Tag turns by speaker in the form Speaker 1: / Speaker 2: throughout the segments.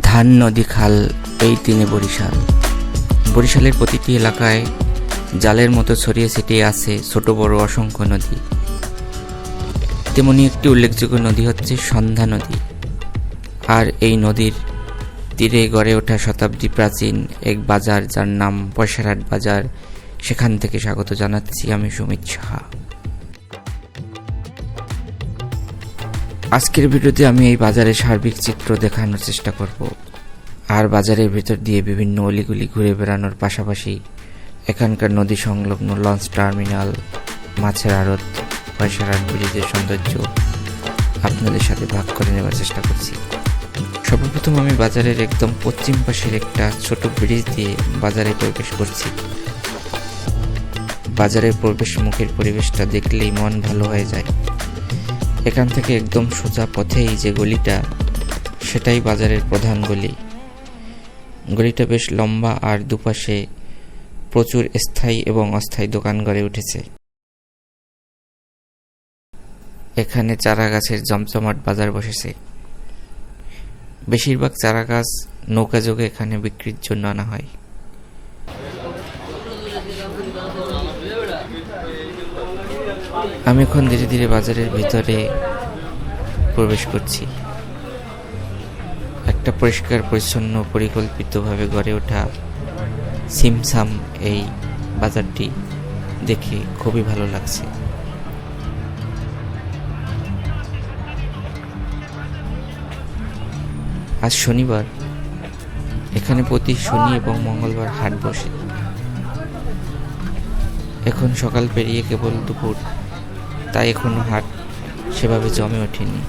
Speaker 1: ধান, নদী, খাল, এই তিনে বরিশাল। বরিশালের প্রতিটি এলাকায় জালের মতো ছড়িয়ে ছিটিয়ে আছে ছোট বড় অসংখ্য নদী। তেমনি একটি উল্লেখযোগ্য নদী হচ্ছে সন্ধ্যা নদী। আর এই নদীর তীরে গড়ে ওঠা শতাব্দী প্রাচীন এক বাজার, যার নাম পয়সারহাট বাজার। সেখান থেকে স্বাগত জানাচ্ছি আমি সুমিত সাহা। আজকের ভিডিওতে আমি এই বাজারের সার্বিক চিত্র দেখানোর চেষ্টা করব, আর বাজারের ভিতর দিয়ে বিভিন্ন অলিগুলি ঘুরে বেড়ানোর পাশাপাশি এখানকার নদী সংলগ্ন লঞ্চ টার্মিনাল, মাছের আড়ত, পয়সারহাট ব্রিজের সৌন্দর্য আপনাদের সাথে ভাগ করে নেওয়ার চেষ্টা করছি। সর্বপ্রথম আমি বাজারের একদম পশ্চিম পাশের একটা ছোট ব্রিজ দিয়ে বাজারে প্রবেশ করছি। বাজারের প্রবেশ মুখের পরিবেশটা দেখলেই মন ভালো হয়ে যায়। এখান থেকে একদম সোজা পথেই যে গলিটা, সেটাই বাজারের প্রধান গলি। গলিটা বেশ লম্বা, আর দুপাশে প্রচুর স্থায়ী এবং অস্থায়ী দোকান গড়ে উঠেছে। এখানে চারা গাছের জমজমাট বাজার বসেছে। বেশিরভাগ চারা গাছ নৌকাযোগে এখানে বিক্রির জন্য আনা হয়। আমি এখন ধীরে ধীরে বাজারের ভিতরে প্রবেশ করছি। একটা পরিষ্কার পরিচ্ছন্ন পরিকল্পিতভাবে গড়ে ওঠা সিমসাম এই বাজারটি দেখে খুবই ভালো লাগছে। আজ শনিবার, এখানে প্রতি শনি এবং মঙ্গলবার হাট বসে। এখন সকাল পেরিয়ে কেবল দুপুর, তাই এখনো হাট সেভাবে জমে ওঠেনি।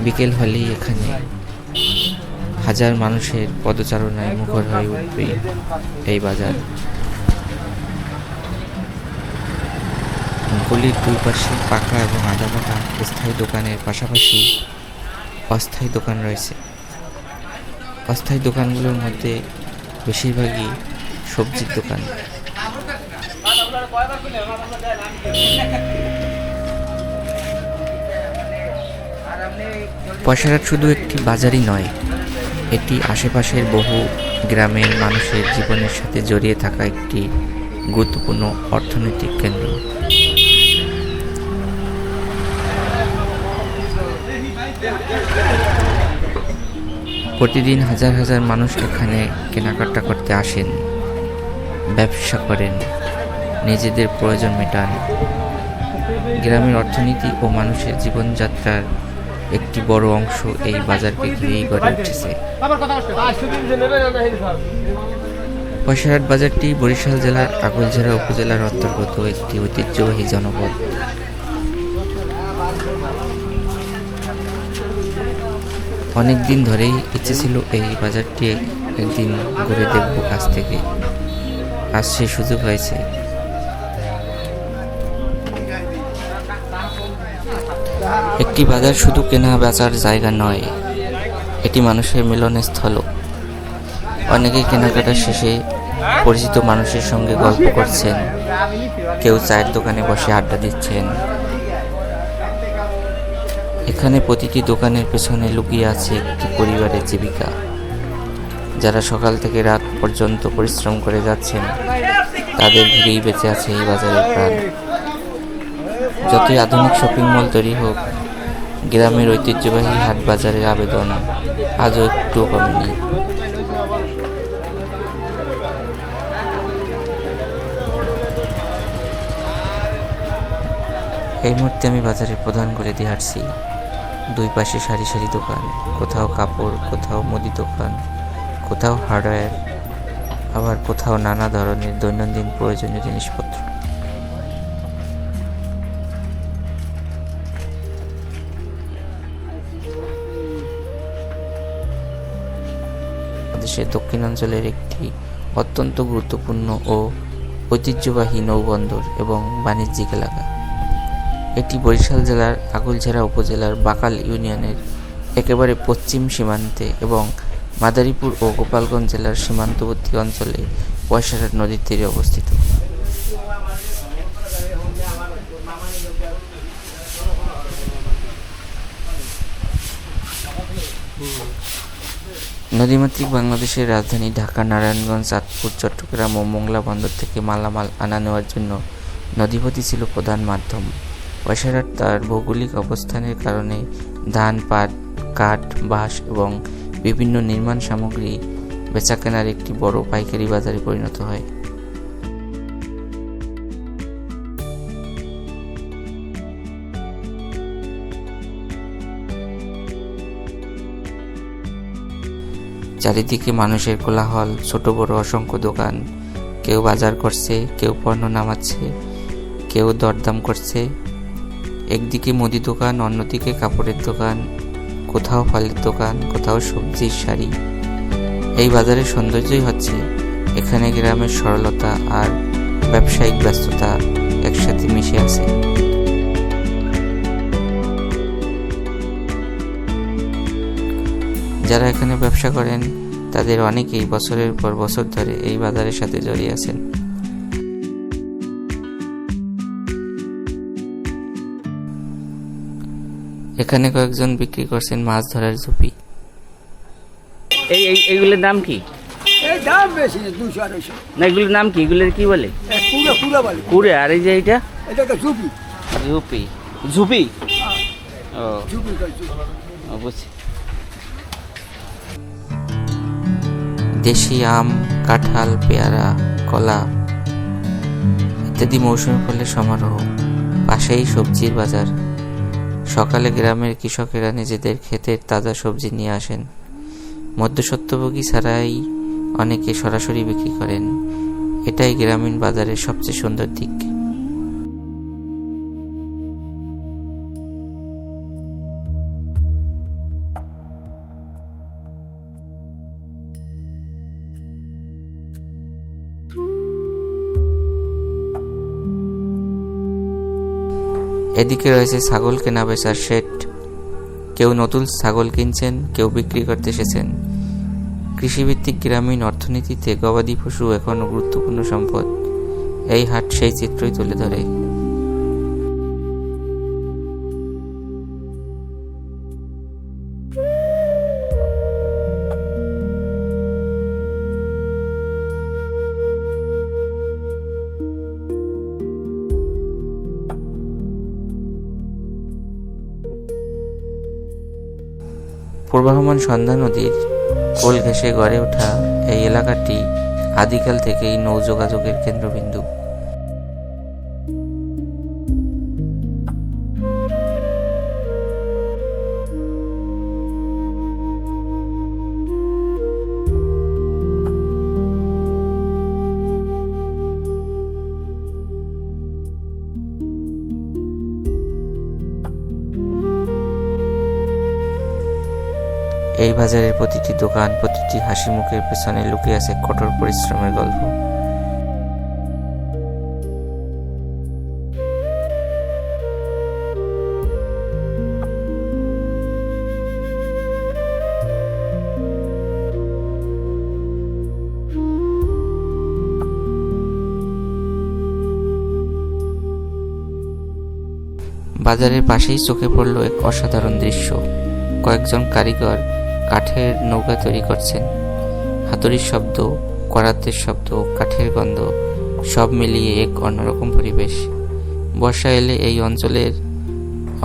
Speaker 1: বিকেল হলেই এখানে হাজার মানুষের পদচারণায় মুখর হয়ে উঠবে এই বাজার। গলির দুই পাশে পাকা এবং আধা পাকা স্থায়ী দোকানের পাশাপাশি অস্থায়ী দোকান রয়েছে। অস্থায়ী দোকানগুলোর মধ্যে বেশিরভাগই সবজির দোকান। পয়সারহাট শুধু একটি বাজারই নয়, এটি আশেপাশের বহু গ্রামের মানুষের জীবনের সাথে জড়িয়ে থাকা একটি গুরুত্বপূর্ণ অর্থনৈতিক কেন্দ্র। প্রতিদিন হাজার হাজার মানুষ এখানে কেনাকাটা করতে আসেন, ব্যবসা করেন, নিজেদের প্রয়োজন মেটান। গ্রামের অর্থনীতি ও মানুষের জীবনযাত্রার একটি বড় অংশ এই বাজারকে ঘিরেই গড়ে উঠেছে। পয়সারহাট বাজারটি বরিশাল জেলার আগৈলঝাড়া উপজেলার অন্তর্গত একটি ঐতিহ্যবাহী জনপদ। অনেক দিন ধরেই ইচ্ছে ছিল এই বাজারটি একদিন ঘুরে দেখব কাছ থেকে। আজ সে সুযোগ হয়েছে। একটি বাজার শুধু কেনা বেচার জায়গা নয়, এটি মানুষের মিলনস্থল। অনেকেই কেনাকাটা শেষে পরিচিত মানুষের সঙ্গে গল্প করছেন, কেউ চায়ের দোকানে বসে আড্ডা দিচ্ছেন। এখানে প্রতিটি দোকানের পেছনে লুকিয়ে আছে একটি পরিবারের জীবিকা, যারা সকাল থেকে রাত পর্যন্ত পরিশ্রম করে যাচ্ছেন। তাদের ঘিরেই বেঁচে আছে এই বাজারের প্রাণ। যতই আধুনিক শপিং মল তৈরি হোক, গ্রামের ঐতিহ্যবাহী হাট বাজারের আবেদন আজও একটুও কমেনি। এই মুহূর্তে আমি বাজারের প্রধান গলি দিয়ে হাঁটছি। দুই পাশে সারি সারি দোকান, কোথাও কাপড়, কোথাও মুদি দোকান, কোথাও হার্ডওয়্যার, আবার কোথাও নানা ধরনের দৈনন্দিন প্রয়োজনীয় জিনিসপত্র। দেশের দক্ষিণাঞ্চলের একটি অত্যন্ত গুরুত্বপূর্ণ ও ঐতিহ্যবাহী নৌবন্দর এবং বাণিজ্যিক এলাকা। এটি বরিশাল জেলার আগৈলঝাড়া উপজেলার বাকাল ইউনিয়নের একেবারে পশ্চিম সীমান্তে এবং মাদারীপুর ও গোপালগঞ্জ জেলার সীমান্তবর্তী অঞ্চলে পয়সারহাট নদীর তীরে অবস্থিত। নদীমাতৃক বাংলাদেশের রাজধানী ঢাকা, নারায়ণগঞ্জ, চাঁদপুর, চট্টগ্রাম ও মোংলা বন্দর থেকে মালামাল আনা নেওয়ার জন্য নদীপথই ছিল প্রধান মাধ্যম। পয়সারহাট তার ভৌগোলিক অবস্থানের কারণে ধান, পাট, কাঠ, বাঁশ এবং বিভিন্ন নির্মাণ সামগ্রী বেচাকেনার একটি বড় পাইকারি বাজারে পরিণত হয়। চারিদিকে মানুষের কোলাহল, ছোট বড় অসংখ্য দোকান। কেউ বাজার করছে, কেউ পণ্য নামাচ্ছে, কেউ দরদাম করছে। একদিকে মুদি দোকান, অন্যদিকে কাপড়ের দোকান, কোথাও ফলের দোকান, কোথাও সবজির সারি। এই বাজারের সৌন্দর্যই হচ্ছে এখানে গ্রামের সরলতা আর ব্যবসায়িক ব্যস্ততা একসাথে মিশে আছে। যারা এখানে ব্যবসা করেন তাদের অনেকেই বছরের পর বছর ধরে এই বাজারের সাথে জড়িয়ে আছেন। এখানে কয়েকজন বিক্রি করছেন মাছ ধরার ঝুপি।
Speaker 2: এইগুলোর দাম কি?
Speaker 3: দাম বেশি 200-250
Speaker 2: না, এগুলোর নাম কি? এগুলোর কি বলে?
Speaker 3: পুরা বলে
Speaker 2: কুড়ে। আর এই যে এইটা
Speaker 3: এটা তো ঝুপি
Speaker 2: ঝুপি। ঝুপি? ও
Speaker 3: ঝুপি
Speaker 2: বুঝছি।
Speaker 1: দেশি আম, কাঁঠাল, পেয়ারা, কলা ইত্যাদি মৌসুমী ফলের সমারোহ। পাশেই সবজির বাজার। সকালে গ্রামের কৃষকেরা নিজেদের ক্ষেতের তাজা সবজি নিয়ে আসেন। মধ্যস্বত্বভোগী ছাড়াই অনেকে সরাসরি বিক্রি করেন। এটাই গ্রামীণ বাজারের সবচেয়ে সুন্দর দিক। এদিকে রয়েছে ছাগল কেনা বেচার শেড। কেউ নতুন ছাগল কিনছেন, কেউ বিক্রি করতে এসেছেন। কৃষিভিত্তিক গ্রামীণ অর্থনীতিতে গবাদি পশু এখনও গুরুত্বপূর্ণ সম্পদ। এই হাট সেই চিত্রই তুলে ধরে। প্রবাহমান সন্ধ্যা নদীর কোল ঘেঁষে গড়ে ওঠা এই এলাকাটি আদিকাল থেকেই নৌ যোগাযোগের কেন্দ্রবিন্দু। এই বাজারের প্রতিটি দোকান, প্রতিটি হাসি মুখের পেছনে লুকিয়ে আছে কঠোর পরিশ্রমের গল্প। বাজারের পাশেই চোখে পড়ল এক অসাধারণ দৃশ্য। কয়েকজন কারিগর কাঠের নৌকা তৈরি করছেন। হাতুড়ির শব্দ, করাতের শব্দ, কাঠের গন্ধ সব মিলিয়ে এক অন্যরকম পরিবেশ। বর্ষা এলে এই অঞ্চলের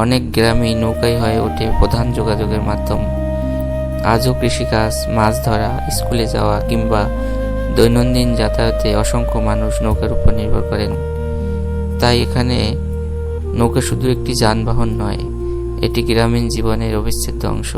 Speaker 1: অনেক গ্রামেই নৌকাই হয়ে ওঠে প্রধান যোগাযোগের মাধ্যম। আজও কৃষিকাজ, মাছ ধরা, স্কুলে যাওয়া কিংবা দৈনন্দিন যাতায়াতে অসংখ্য মানুষ নৌকার উপর নির্ভর করেন। তাই এখানে নৌকা শুধু একটি যানবাহন নয়, এটি গ্রামীণ জীবনের অবিচ্ছেদ্য অংশ।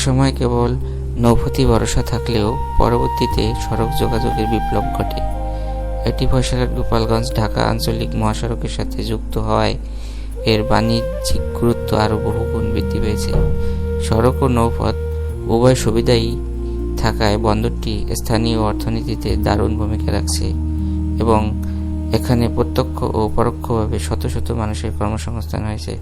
Speaker 1: সময় কেবল নৌপথি ভরসা থাকলেও পরবর্তীতে সড়ক যোগাযোগের বিপ্লব ঘটে। এটি ফয়সাঘাট গোপালগঞ্জ ঢাকা আঞ্চলিক মহাসড়কের সাথে যুক্ত হওয়ায় এর বাণিজ্যিক গুরুত্ব আরও বহুগুণ বৃদ্ধি পেয়েছে। সড়ক ও নৌপথ উভয় সুবিধাই থাকায় বন্দরটি স্থানীয় অর্থনীতিতে দারুণ ভূমিকা রাখছে এবং এখানে প্রত্যক্ষ ও পরোক্ষভাবে শত শত মানুষের কর্মসংস্থান হয়েছে।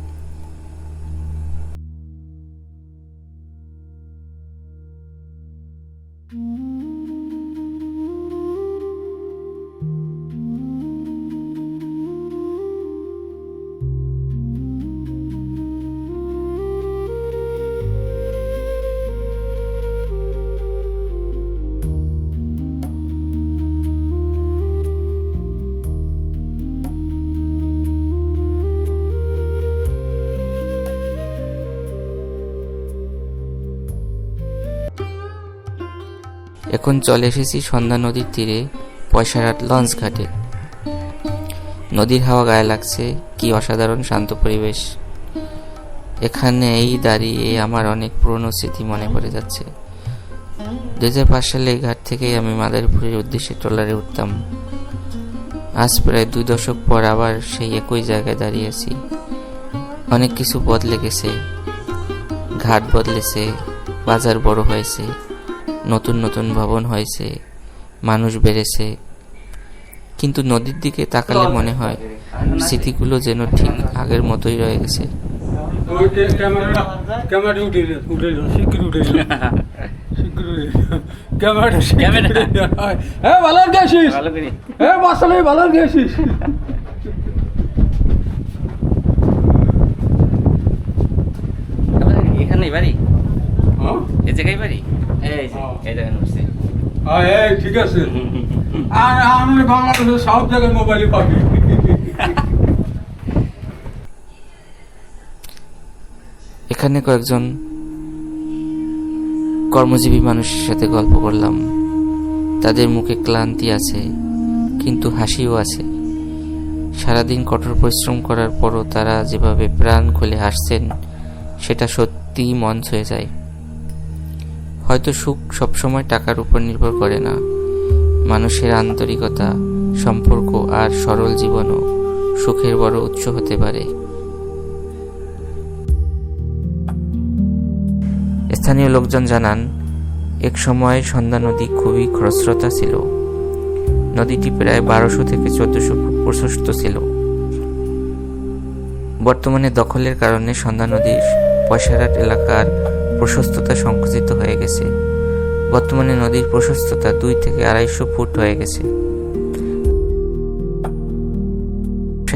Speaker 1: এখন চলে এসেছি সন্ধ্যা নদীর তীরে পয়সারহাট লঞ্চ ঘাটে। নদীর হাওয়া গায়ে লাগছে, কি অসাধারণ শান্ত পরিবেশ। এখানেই দাঁড়িয়ে আমার অনেক পুরনো স্মৃতি মনে পড়ে যাচ্ছে। 2005 সালে এই ঘাট থেকেই আমি মাদারীপুরের উদ্দেশ্যে ট্রলারে উঠতাম। আজ প্রায় 2 দশক পর আবার সেই একই জায়গায় দাঁড়িয়েছি। অনেক কিছু বদলে গেছে, ঘাট বদলেছে, বাজার বড় হয়েছে, নতুন নতুন ভবন হয়েছে, মানুষ বেড়েছে, কিন্তু নদীর দিকে তাকালে মনে হয় স্মৃতিগুলো যেন ঠিক আগের মতোই রয়ে গেছে।
Speaker 2: এখানে বাড়ি, এই জায়গায় বাড়ি, এই জায়গায় উঠছে।
Speaker 4: ঠিক আছে, আর আমি বাংলাদেশের সব জায়গায় মোবাইলে পাবি।
Speaker 1: এখানে কয়েকজন কর্মজীবী মানুষের সাথে গল্প করলাম। তাদের মুখে ক্লান্তি আছে, কিন্তু হাসিও আছে। সারাদিন কঠোর পরিশ্রম করার পরও তারা যেভাবে প্রাণ খুলে হাসছেন, সেটা সত্যিই মন ছুঁয়ে যায়। হয়তো সুখ সবসময় টাকার উপর নির্ভর করে না, মানুষের আন্তরিকতা, সম্পর্ক আর সরল জীবনও সুখের বড় উৎস হতে পারে। স্থানীয় লোকজন জানান, এক সময় সন্ধ্যা নদী খুবই খরস্রোতা ছিল। নদীটি প্রায় 1200 থেকে 1400 ফুট প্রশস্ত ছিল। বর্তমানে দখলের কারণে সন্ধ্যা নদীর পয়সারহাট এলাকার প্রশস্ততা সংকুচিত হয়ে গেছে। বর্তমানে নদীর প্রশস্ততা 2 থেকে 250 ফুট হয়ে গেছে।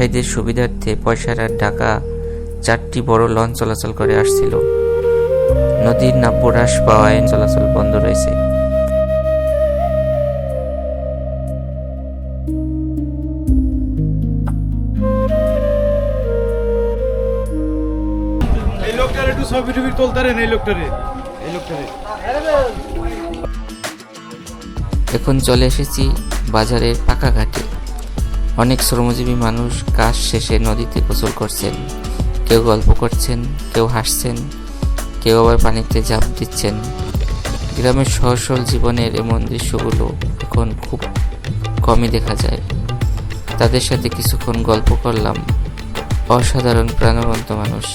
Speaker 1: ব্যবসায়ীদের সুবিধার্থে পয়সারহাট ঢাকা 4টি বড় লঞ্চ চলাচল করে আসছিল। নদীর নাব্য হ্রাস পাওয়ায় চলাচল বন্ধ রয়েছে।
Speaker 4: এই লোকটার একটু ছবি টবি তুলতারেন, এই লোকটারে।
Speaker 1: এখন চলে এসেছি বাজারের পাকা ঘাটে। অনেক শ্রমজীবী মানুষ কাজ শেষে নদীতে গোসল করছেন। কেউ গল্প করছেন, কেউ হাসছেন, কেউ আবার পানিতে ঝাঁপ দিচ্ছেন। গ্রামের সহজ সরল জীবনের এমন দৃশ্যগুলো এখন খুব কমই দেখা যায়। তাদের সাথে কিছুক্ষণ গল্প করলাম। অসাধারণ প্রাণবন্ত মানুষ।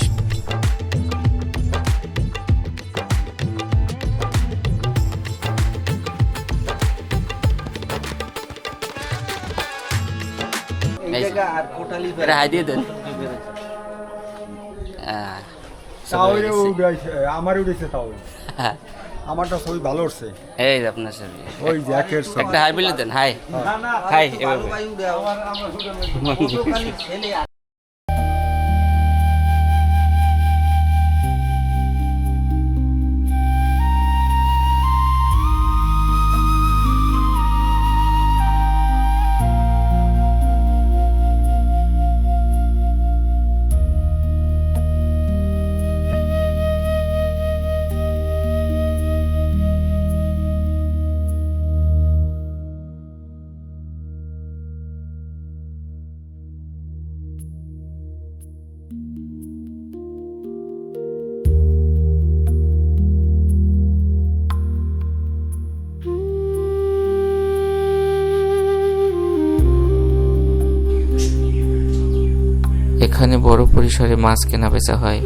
Speaker 2: হাই দিয়ে দেন।
Speaker 4: আমার উঠেছে, তাও আমারটা ছবি ভালো উঠছে।
Speaker 2: এই যে আপনার ছবি,
Speaker 4: ওই জ্যাকের
Speaker 2: একটা হাই বলে দেন। হাই হাই এভাবে।
Speaker 1: এখানে বড় পরিসরে মাছ কেনা বেচা হয়।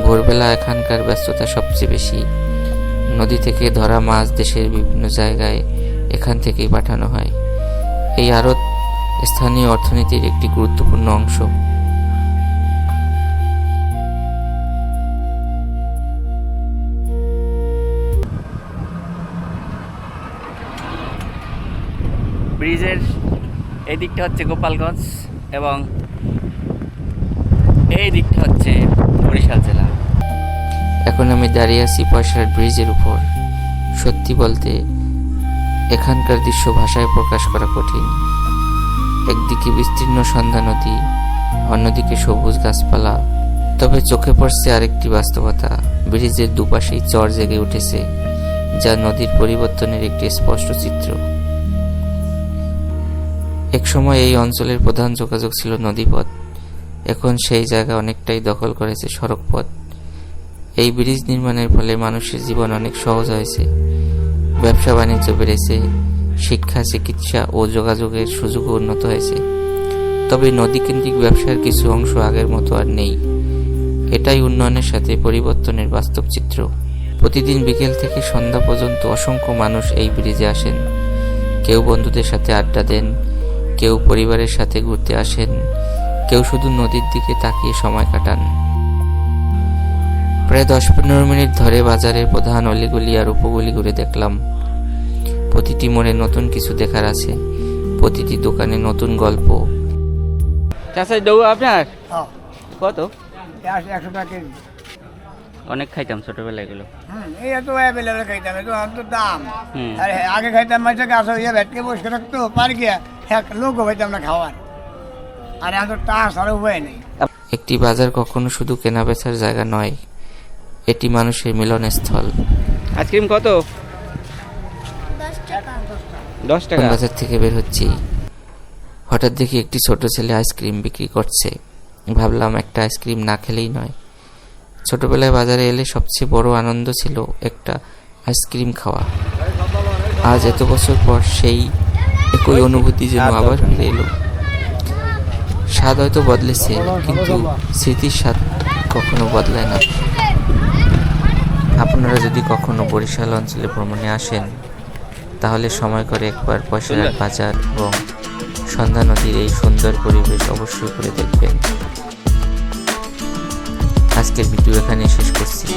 Speaker 1: ভোরবেলা এখানকার ব্যস্ততা সবচেয়ে বেশি। নদী থেকে ধরা মাছ দেশের বিভিন্ন জায়গায় এখান থেকেই পাঠানো হয়। এই আড়ত স্থানীয় অর্থনীতির একটি গুরুত্বপূর্ণ অংশ।
Speaker 2: ব্রিজের এই দিকটা হচ্ছে গোপালগঞ্জ এবং এই দিকটা হচ্ছে বরিশাল জেলা।
Speaker 1: এখন আমি দাঁড়িয়ে আছি পয়সার ব্রিজের উপর। সত্যি বলতে এখানকার দৃশ্য ভাষায় প্রকাশ করা কঠিন। একদিকে বিস্তীর্ণ সন্ধ্যা নদী, অন্যদিকে সবুজ গাছপালা। তবে চোখে পড়ছে আরেকটি বাস্তবতা, ব্রিজের দুপাশেই চর জেগে উঠেছে, যা নদীর পরিবর্তনের একটি স্পষ্ট চিত্র। একসময় এই অঞ্চলের প্রধান যোগাযোগ ছিল নদীপথ, এখন সেই জায়গা অনেকটাই দখল করেছে সড়কপথ। এই ব্রিজ নির্মাণের ফলে মানুষের জীবন অনেক সহজ হয়েছে, ব্যবসা বাণিজ্য বেড়েছে, শিক্ষা, চিকিৎসা ও যোগাযোগের সুযোগও উন্নত হয়েছে। তবে নদীকেন্দ্রিক ব্যবসার কিছু অংশ আগের মতো আর নেই। এটাই উন্নয়নের সাথে পরিবর্তনের বাস্তব চিত্র। প্রতিদিন বিকেল থেকে সন্ধ্যা পর্যন্ত অসংখ্য মানুষ এই ব্রিজে আসেন। কেউ বন্ধুদের সাথে আড্ডা দেন, কেউ পরিবারের সাথে ঘুরতে আসেন, কেউ শুধু নদীর দিকে তাকিয়ে সময় কাটান। প্রায় 10-15 মিনিট ধরে বাজারের প্রধান অলিগলি আর উপগলি ঘুরে দেখলাম। প্রতিটি মোড়ে নতুন কিছু দেখার আছে, প্রতিটি দোকানে নতুন গল্প।
Speaker 2: চাচা ডৌ আপনার
Speaker 3: হ্যাঁ
Speaker 2: কত?
Speaker 3: 100 টাকা কেজি।
Speaker 2: অনেক খাইতাম ছোটবেলায় এগুলো।
Speaker 3: এই এত অ্যাভেলেবেল খাইতাম, এত তো দাম।
Speaker 2: হুম।
Speaker 3: আর আগে খাইতাম মাঝে গাছ হইয়া ভেটকে বসে রাখতো পার গিয়া এক লোকও খাইতাম না খাওয়ার। আর এত টাকা ছাড়া উপায় নেই।
Speaker 1: একটি বাজার কখনো শুধু কেনাবেচার জায়গা নয়, এটি মানুষের মিলনস্থল।
Speaker 2: আইসক্রিম কত? 10
Speaker 1: কোন
Speaker 2: টাকা।
Speaker 1: বাজার থেকে বের হচ্ছি, হঠাৎ দেখি একটি ছোট ছেলে আইসক্রিম বিক্রি করছে। ভাবলাম একটা আইসক্রিম না খেলেই নয়। ছোটবেলায় বাজারে এলে সবচেয়ে বড় আনন্দ ছিল একটা আইসক্রিম খাওয়া। আজ এত বছর পর সেই একই অনুভূতি যেন আবার ফিরে এলো। স্বাদ হয়তো বদলেছে, কিন্তু স্মৃতির স্বাদ কখনো বদলায় না। আপনারা যদি কখনো বরিশাল অঞ্চলে ভ্রমণে আসেন, তাহলে সময় করে একবার পয়সার বাজার এবং সন্ধ্যা নদীর এই সুন্দর পরিবেশ অবশ্যই করে দেখবেন। আজকের ভিডিও এখানে শেষ করছি।